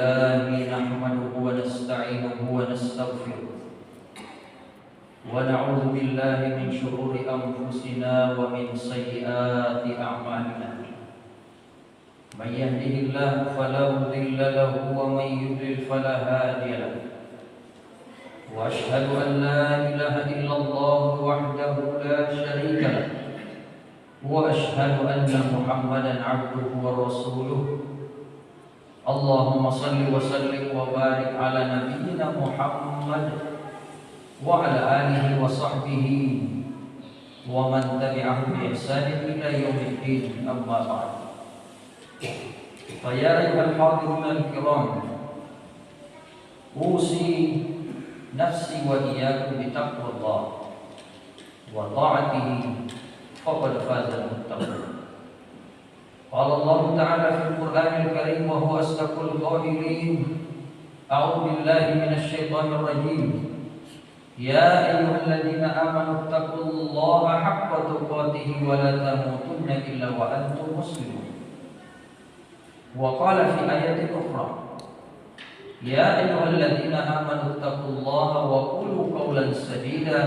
لله نحمده ونستعينه ونستغفره ونعوذ بالله من شرور أنفسنا ومن سيئات أعمالنا من يهده الله فلا مضل له ومن يضلل فلا هادي له وأشهد أن لا إله إلا الله وحده لا شريك له وأشهد أن محمدا عبده ورسوله اللهم صل وسلم وبارك على نبينا محمد وعلى آله وصحبه ومن تبعهم بإحسان إلى يوم الدين أما بعد فيا أيها الحاضرون الكرام أوصي نفسي وإياكم بتقوى الله وطاعته فقد فاز المتقون. قال الله تعالى في القرآن الكريم وهو أصدق القائلين أعوذ بالله من الشيطان الرجيم يا أيها الذين آمنوا اتقوا الله حق تقاته ولا تموتن إلا وأنتم مسلمون. وقال في آية أخرى يا أيها الذين آمنوا اتقوا الله وقولوا قولا سديدا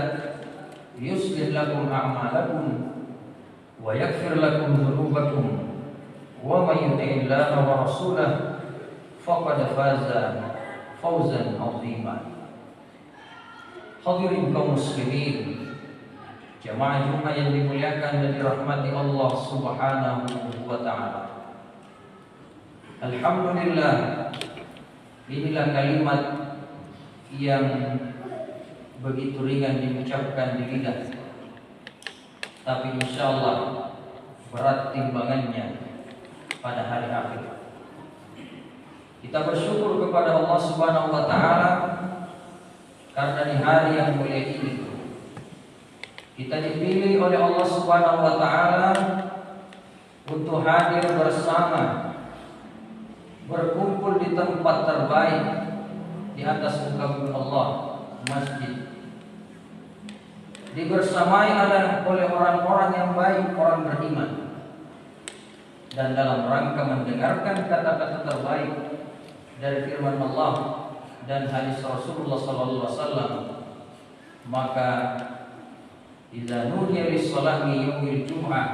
يصلح لكم أعمالكم ويغفر لكم ذنوبكم ومن يطع الله ورسوله فقد فاز فوزا عظيما. Hadirin kaum muslimin, jamaah Jumat yang dimuliakan dan dirahmati Allah Subhanahu wa taala. Alhamdulillah, inilah kalimat yang begitu ringan diucapkan di lidah, tapi insyaallah berat timbangannya pada hari akhir. Kita bersyukur kepada Allah Subhanahu wa taala karena di hari yang mulia ini kita dipilih oleh Allah Subhanahu wa taala untuk hadir bersama, berkumpul di tempat terbaik di atas muka bumi Allah, masjid. Dibersamai oleh orang-orang yang baik, orang beriman, dan dalam rangka mendengarkan kata-kata terbaik dari firman Allah dan hadis Rasulullah sallallahu alaihi wasallam, maka idza nudiya lis-salati yaumil jum'ah,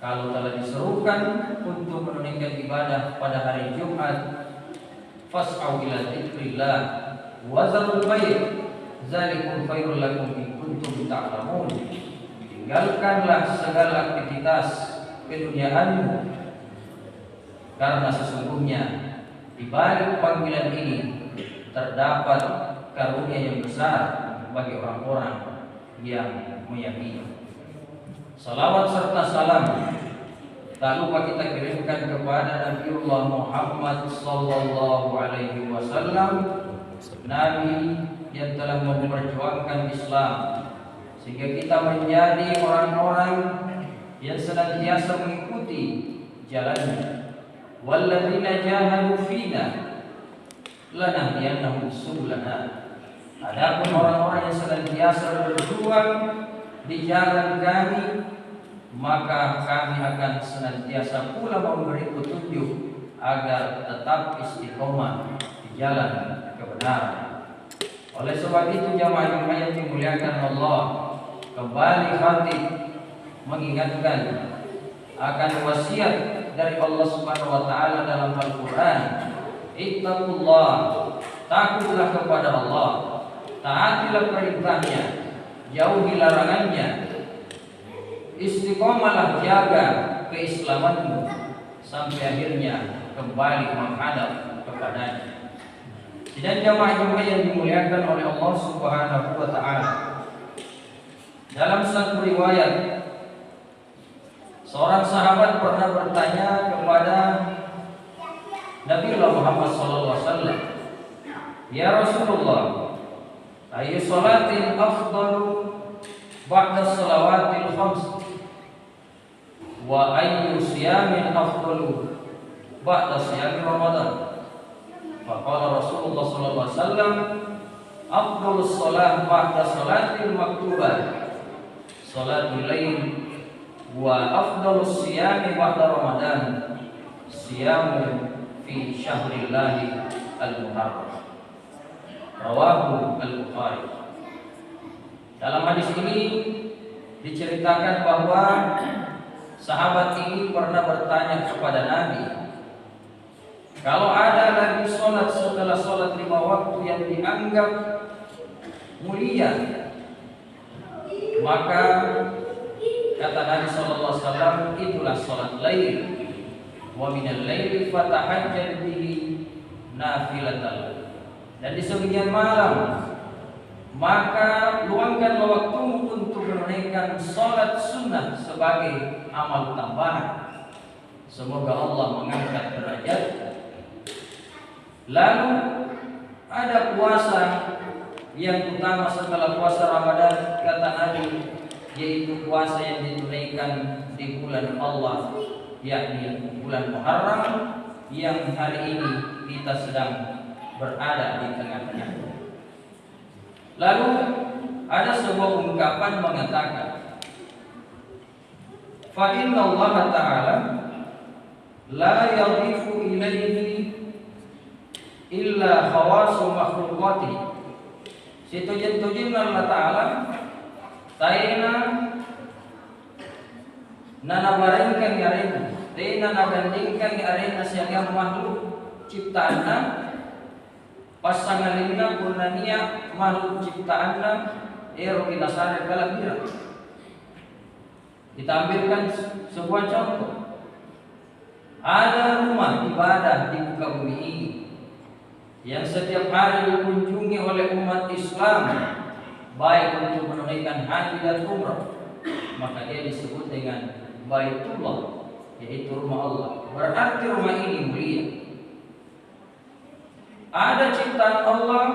kalau telah diserukan untuk menunaikan ibadah pada hari Jumat, fas'au ila dzikrillah wa zarul bay', zalikum khairul lakum in kuntum ta'lamun. Tinggalkanlah segala aktivitas keduniaanmu, karena sesungguhnya di balik panggilan ini terdapat karunia yang besar bagi orang-orang yang meyakini. Salawat serta salam tak lupa kita kirimkan kepada Nabiullah Muhammad sallallahu alaihi wasallam, nabi yang telah memperjuangkan Islam sehingga kita menjadi orang-orang yang senantiasa mengikuti jalannya. Walladzina jahadu fina lanahdiyannahum subulana. Adapun orang-orang yang senantiasa berjuang di jalan kami, maka kami akan senantiasa pula memberi petunjuk agar tetap istiqomah di jalan kebenaran. Oleh sebab itu jamaah yang dimuliakan Allah, kembali khatib mengingatkan akan wasiat dari Allah Subhanahu wa taala dalam Al-Qur'an. Ittaqullah, takutlah kepada Allah, taatilah perintahnya, jauhi larangannya. Istiqomahlah, jaga keislamanmu sampai akhirnya kembali menghadap kepadanya. Dan jamaah yang dimuliakan oleh Allah Subhanahu wa taala, dalam satu riwayat seorang sahabat pernah bertanya kepada Nabiullah Muhammad SAW, ya Rasulullah, ayu salatin afdalu ba'da salawatil khams wa ayu siyamin afdalu ba'da siyami Ramadan? Faqala Rasulullah SAW, afdalus salat ba'da salatil maktubah salatul lail wa afdalus siyami ba'da Ramadan siyamu fi fi syahrillahi al-muharram. Rawahu al-Bukhari. Dalam hadis ini diceritakan bahwa sahabat ini pernah bertanya kepada Nabi, kalau ada lagi sholat setelah sholat 5 waktu yang dianggap mulia, maka kata Nabi SAW, itulah sholat lail. Wa minal laili fatahajjad bihi nafilatan. Dan di sebagian malam maka luangkanlah waktumu untuk menunaikan sholat sunnah sebagai amal tambahan. Semoga Allah mengangkat derajat. Lalu ada puasa yang utama setelah puasa Ramadan, kata Nabi, yaitu puasa yang ditunaikan di bulan Allah, yakni bulan Muharram, yang hari ini kita sedang berada di tengah-tengah. Lalu ada sebuah ungkapan mengatakan, fa inna Allah Ta'ala la yadhifu ilaihi illa khawasu makhluqati. Situjin Allah Ta'ala taina nana barengkan arena, taina nabandingkan arena siang makhluk ciptaanna, pasanganina purnania makhluk ciptaanna ero kinasare kalabira. Kita ambilkan sebuah contoh. Ada rumah ibadah di muka bumi ini yang setiap hari dikunjungi oleh umat Islam, baik untuk menunaikan haji dan umrah, maka dia disebut dengan Baitullah, yaitu rumah Allah. Berarti rumah ini mulia. Ada ciptaan Allah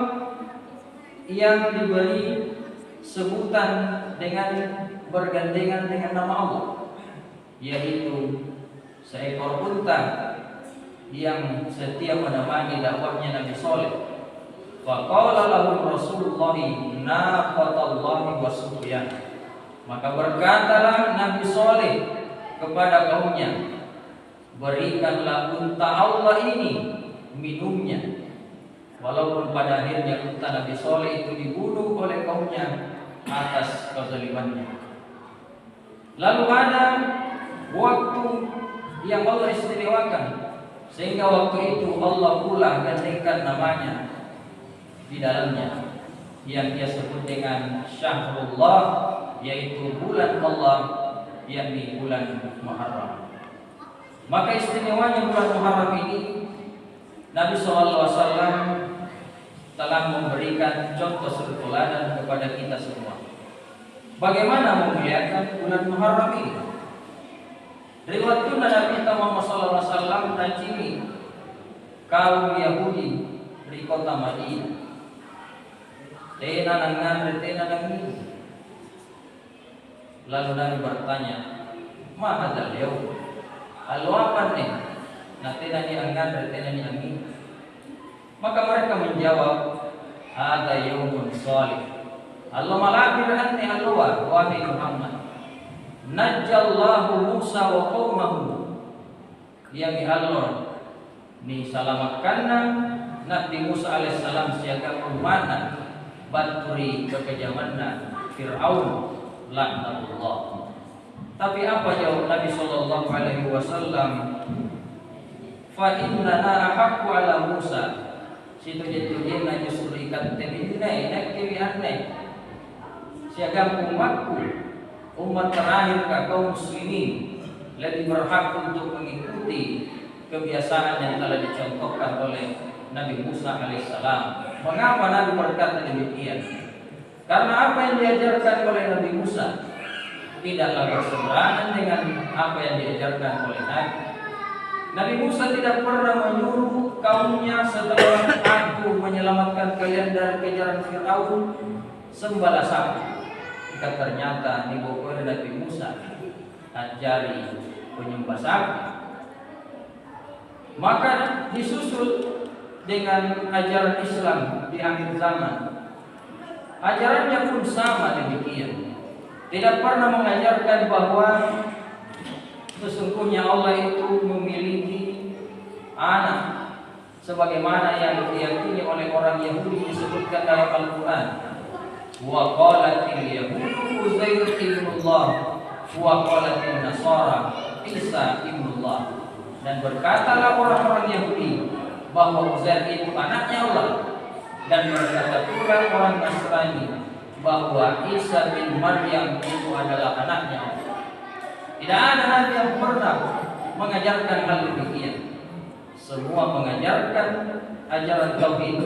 yang diberi sebutan dengan bergandengan dengan nama Allah, yaitu seekor unta yang setia menemani dakwahnya Nabi Saleh. Faqala lahum Rasulullah naqatallahi wa suqyan. Maka berkatalah Nabi Saleh kepada kaumnya, berikanlah unta Allah ini minumnya. Walaupun pada akhirnya unta Nabi Saleh itu dibunuh oleh kaumnya atas kezalimannya. Lalu ada waktu yang Allah istimewakan, sehingga waktu itu Allah pula gantikan namanya di dalamnya, yang dia sebut dengan Syahrullah, yaitu bulan Allah, yakni bulan Muharram. Maka istimewanya bulan Muharram ini, Nabi SAW telah memberikan contoh teladan kepada kita semua. Bagaimana memuliakan bulan Muharram ini? Riwayat Nabi Muhammad SAW najimi kaum Yahudi di kota Madinah. Tena nangan. Lalu Nabi bertanya, "Ma hadzal yaum?" Lalu apa nih? Natena ni angan, retena ni angin. Maka mereka menjawab, "Hadza yaumun shalih." Allah malakir anni alwa wahai Muhammad. Najjallahu Musa wa qaumahu. Yang Allah ni salamatkanna Nabi Musa alaihissalam siaga umana baturi kekejamanna Fir'aun laknatullah. Tapi apa jawab Nabi sallallahu alaihi wasallam? Fa inna haqqu ala Musa. Situ jatuhnya na justru ikat teminai nak kirianne. Siaga umatku, umat terakhir kaum muslimin, lebih berhak untuk mengikuti kebiasaan yang telah dicontohkan oleh Nabi Musa alaihissalam. Mengapa Nabi berkata demikian? Karena apa yang diajarkan oleh Nabi Musa tidaklah berseberangan dengan apa yang diajarkan oleh Nabi. Nabi Musa tidak pernah menyuruh kaumnya, setelah aku menyelamatkan kalian dari kejaran Fir'aun, sembahlah sapi. Jika ternyata dibawa Nabi Musa ajari penyembah sapi, maka disusul dengan ajaran Islam di akhir zaman. Ajarannya pun sama demikian. Tidak pernah mengajarkan bahwa sesungguhnya Allah itu memiliki anak sebagaimana yang diyakini oleh orang Yahudi disebutkan dalam Al-Quran. Wa qalatil yahudu Uzair ibnullah wa qalatil nasara Isa ibnullah. Dan berkatalah orang-orang Yahudi bahwa Uzair itu anaknya Allah, dan berkata pula orang Nasrani bahwa Isa bin Maryam itu adalah anaknya Allah. Tidak ada nabi yang pernah mengajarkan hal demikian. Semua mengajarkan ajaran tauhid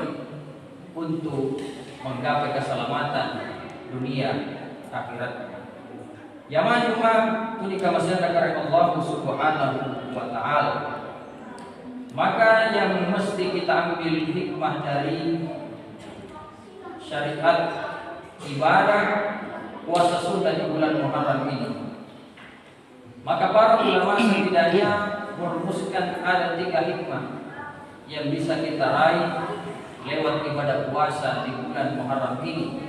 untuk menggapai keselamatan dunia akhirat. Jamaah Jumat tunika masyarakat Allah Subhanahu wa taala. Maka yang mesti kita ambil hikmah dari syariat ibadah puasa sunnah di bulan Muharram ini. Maka para ulama setidaknya merumuskan ada 3 hikmah yang bisa kita raih lewat ibadah puasa di bulan Muharram ini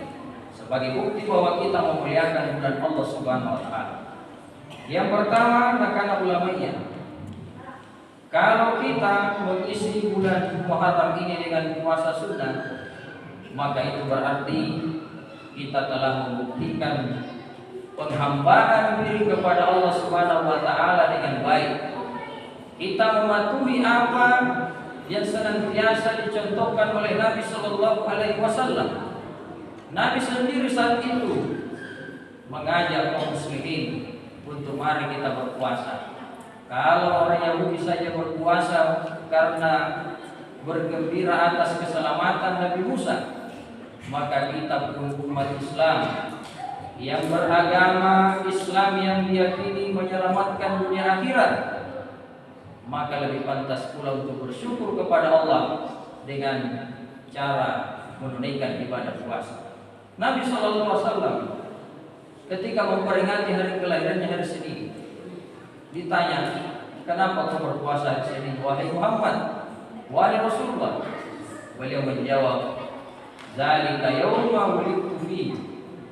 sebagai bukti bahwa kita memuliakan bulan Allah Subhanahu wa taala. Yang pertama, kata ulamanya, kalau kita mengisi bulan Muharram ini dengan puasa sunnah, maka itu berarti kita telah membuktikan penghambaan diri kepada Allah Subhanahu wa taala dengan baik. Kita mematuhi apa yang senantiasa dicontohkan oleh Nabi sallallahu alaihi wasallam. Nabi sendiri saat itu mengajak kaum muslimin untuk mari kita berpuasa. Kalau orang Yahudi saja berpuasa karena bergembira atas keselamatan Nabi Musa, maka kita umat Islam yang beragama Islam yang diyakini menyelamatkan dunia akhirat, maka lebih pantas pula untuk bersyukur kepada Allah dengan cara menunaikan ibadah puasa. Nabi SAW ketika memperingati hari kelahirannya hari Senin, ditanya, kenapa kau berpuasa hari Senin wahai Muhammad, wahai Rasulullah? Beliau menjawab, zalika yauma wulidtu fihi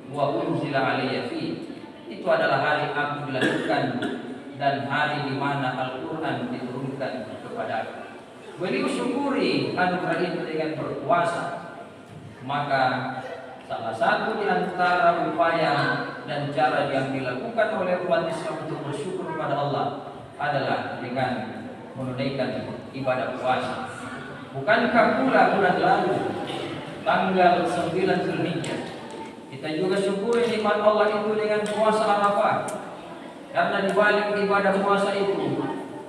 wa unzila alayya fihi. Itu adalah hari aku dilahirkan dan hari di mana Al-Quran diturunkan kepadaku. Beliau syukuri anugerah itu dengan berpuasa. Maka salah satu di antara upaya dan cara yang dilakukan oleh umat Islam untuk bersyukur kepada Allah adalah dengan menunaikan ibadah puasa. Bukankah pula bulan lalu tanggal 9 Zulhijjah kita juga syukuri nikmat Allah itu dengan puasa Arafah? Karena di balik ibadah puasa itu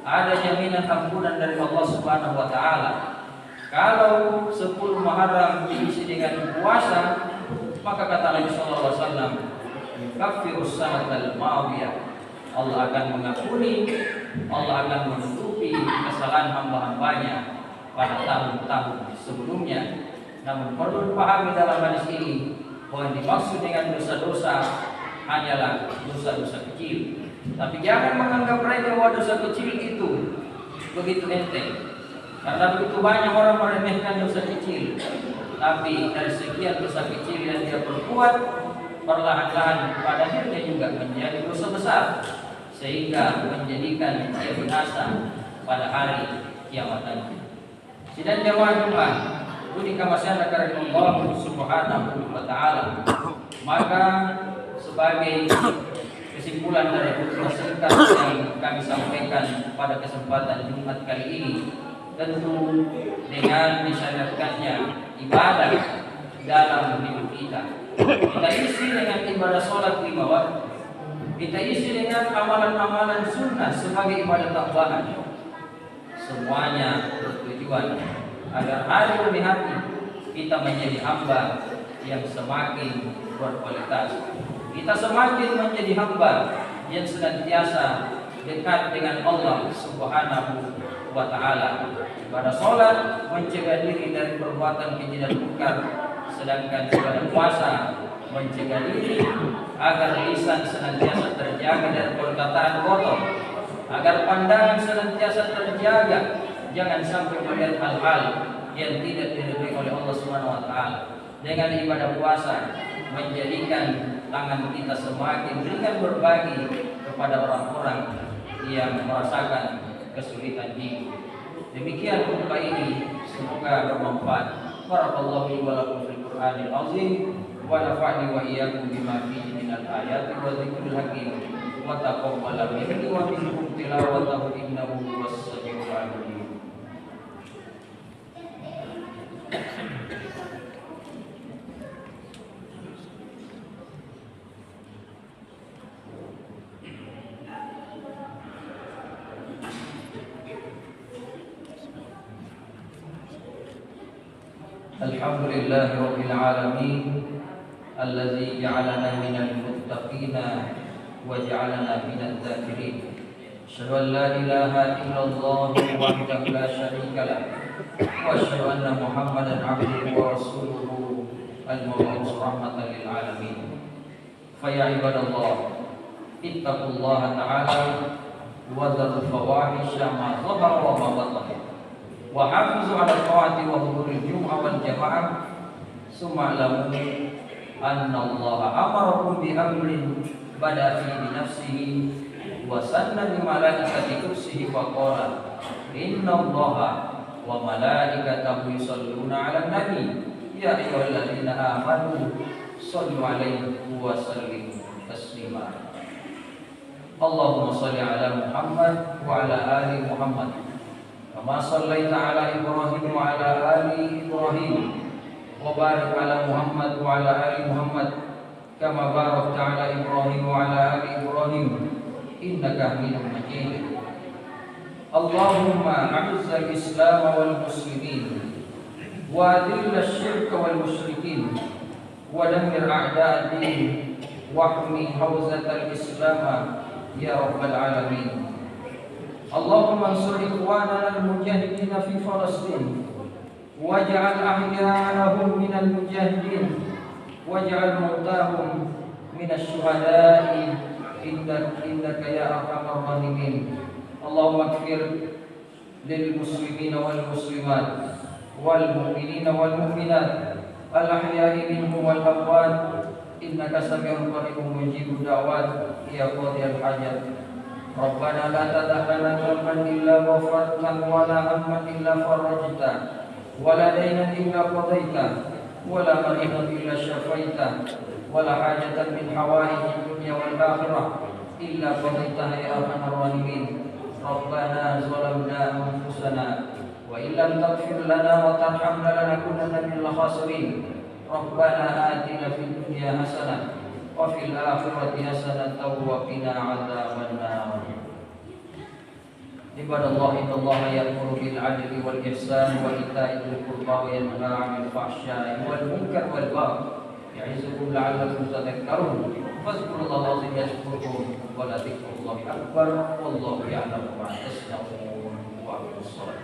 ada jaminan ampunan dari Allah Subhanahu wa taala. Kalau 10 Muharram diisi dengan puasa, maka kata Nabi sallallahu alaihi wasallam, "Yukaffirus sanatal madiyah." Allah akan mengampuni, Allah akan menutupi kesalahan hamba-hambanya pada tahun-tahun sebelumnya. Namun perlu dipahami dalam hadis ini bahwa yang dimaksud dengan dosa-dosa hanyalah dosa-dosa kecil. Tapi jangan menganggap mereka bahwa dosa kecil itu begitu enteng. Karena begitu banyak orang meremehkan dosa kecil. Tapi dari sekian dosa kecil yang dia perbuat, perlahan-lahan pada akhirnya juga menjadi dosa besar, sehingga menjadikan dia binasa pada hari kiamat nanti. Sidang jamaah Jumat, unika masyarakat Allah Subhanahu wa taala. Maka sebagai kesimpulan dari khutbah singkat yang kami sampaikan pada kesempatan Jumat kali ini, tentu dengan disyariatkannya ibadah dalam hidup kita, kita isi dengan ibadah sholat 5 waktu, kita isi dengan amalan-amalan sunnah sebagai ibadah tambahan. Semuanya bertujuan agar hari demi hari kita menjadi hamba yang semakin berkualitas. Kita semakin menjadi hamba yang senantiasa dekat dengan Allah Subhanahu wa taala. Ibadah sholat mencegah diri dari perbuatan keji dan mungkar, sedangkan ibadah puasa mencegah diri agar lisan senantiasa terjaga dari perkataan kotor, agar pandangan senantiasa terjaga, jangan sampai melihat hal-hal yang tidak diridhoi oleh Allah Subhanahu wa taala. Dengan ibadah puasa menjadikan tangan kita semakin ringan berbagi kepada orang-orang yang merasakan kesulitan hidup. Demikian khutbah ini Semoga bermanfaat. Barakallahu li wa lakum fil Qur'anil azim wa nafa'ni wa iyyakum bima fihi minal ayati wa dzikril hakim wa taqabbala minni wa minkum tilawatahu innahu huwas samiul alim. Alhamdulillahi rabbil alamin allazi ja'alana minal muttaqin wa ja'alana minadz zakirin. Asyhadu an la ilaha illallah wahdahu la syarika lah wa asyhadu anna Muhammadan 'abduhu wa rasuluhu al-mab'uts rahmatan lil alamin. Fa ya ibadallah ittaqullaha ta'ala wa dzarul fawahisha ma dhahara wa ma batana wa hafizu ala ta'ati wa huduril jum'ah wal jama'ah summa lamu anna Allah amarakum bi amrin bada fi bi nafsihi wa sanna bi malaikati kursihi wa qala inna Allaha wa malaikatahu yusholluna 'alan nabi ya ayyuhalladzina amanu shallu 'alaihi wa sallimu taslima. Allahumma shalli 'ala Muhammad wa 'ala ali Muhammad kama shallaita 'ala Ibrahim wa 'ala ali Ibrahim wa barik 'ala Muhammad wa 'ala ali Muhammad kama barakta 'ala Ibrahim wa 'ala ali Ibrahim innaka Hamidum Majid. Allahumma a'izzal Islam wal muslimin wa adhil asy-syirka wal musyrikin wa dammir a'da'ad din wa hmi hawzatal Islam ya rabbal alamin. Allahumma ansur ikhwanana al-mujahidin fi Falastin waj'al ahya'ahum minal mujahidin waj'al mautahum minasy syuhada'i indaka ya arhamar rahimin. Allahumma ighfir lil muslimina wal muslimat wal mu'minina wal mu'minat al ahya'i minhum wal amwat innaka sami'un qaribun mujibud da'wat ya qadiyal hajat. Rabbana la tad'alna dhanban illa ghafartahu wa la hamman illa farajtahu wa la daynan illa qadaitahu wa la maridan illa syafaitahu wa la hajatan min hawaijid dunya wal akhirah illa qadaitaha ya arhamar rahimin. Rabbana zalamna anfusana wa illam taghfir lana wa tarhamna lanakunanna minal khasirin. Rabbana atina fid dunya hasanah wa fil akhirati hasanatan wa qina adzabannar. Ibadallah innallaha ya'muru bil 'adli wal ihsani wa ita'i dzil qurba wa yanha 'anil fahsya'i wal munkari wal baghi ya'izukum la'allakum tadhakkarun. Fadhkurullaha azim yadhkurkum wa la dzikrullahi akbar wallahu ya'lamu ma tasna'un wa aqim.